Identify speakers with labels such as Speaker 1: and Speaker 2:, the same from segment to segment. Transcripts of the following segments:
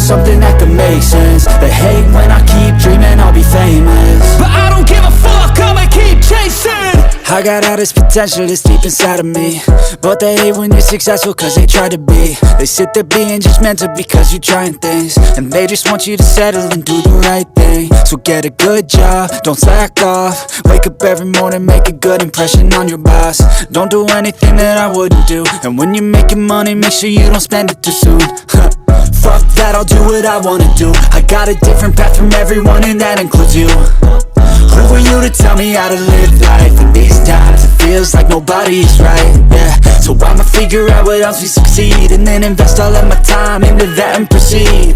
Speaker 1: something that could make sense. They hate when I keep dreaming I'll be famous, but I don't give a fuck, I'ma keep chasing. I got all this potential that's deep inside of me, but they hate when you're successful cause they try to be. They sit there being judgmental because you're trying things, and they just want you to settle and do the right thing. So get a good job, don't slack off. Wake up every morning, make a good impression on your boss. Don't do anything that I wouldn't do, and when you're making money, make sure you don't spend it too soon. Fuck that, I'll do what I wanna do. I got a different path from everyone, and that includes you. Who are you to tell me how to live life? In these times it feels like nobody's right, yeah. So I'ma figure out what else we succeed, and then invest all of my time into that and proceed.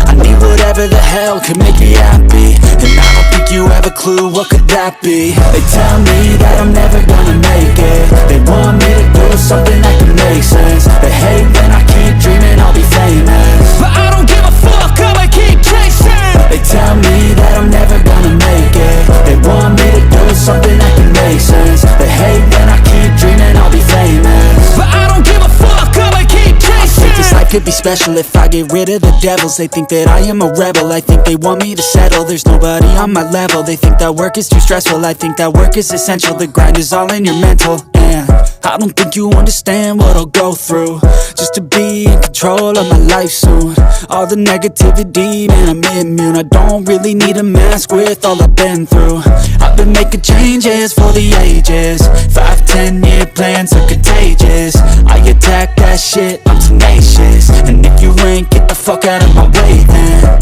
Speaker 1: I need whatever the hell can make me happy, and I don't think you have a clue what could that be. They tell me that I'm never gonna make it. They want me to do something that can make sense. They hate when I keep dreaming I'll be famous, but I don't give a fuck, I'ma keep chasing. They tell me that I'm never gonna make it. They want me to do something that can make sense. They hate when I keep dreaming I'll be famous, but I don't give a fuck, I'ma keep chasing. I think this life could be special if I get rid of the devils. They think that I am a rebel, I think they want me to settle. There's nobody on my level, they think that work is too stressful. I think that work is essential, the grind is all in your mental. And I don't think you understand what I'll go through just to be in control of my life soon. All the negativity, man, I'm immune. I don't really need a mask with all I've been through. I've been making changes for the ages. 5-10 year plans are contagious. I attack that shit, I'm tenacious. And if you ain't, get the fuck out of my way then.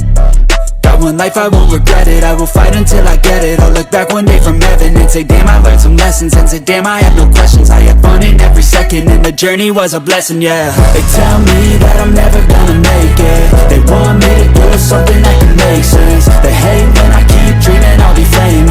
Speaker 1: Got one life, I won't regret it. I will fight until I get it. I'll look back one day from heaven and say damn, I learned some lessons. And say damn, I have no questions. I had fun in every second, and the journey was a blessing, yeah. They tell me that I'm never gonna make it. They want me to do something that can make sense. They hate when I keep dreaming I'll be famous,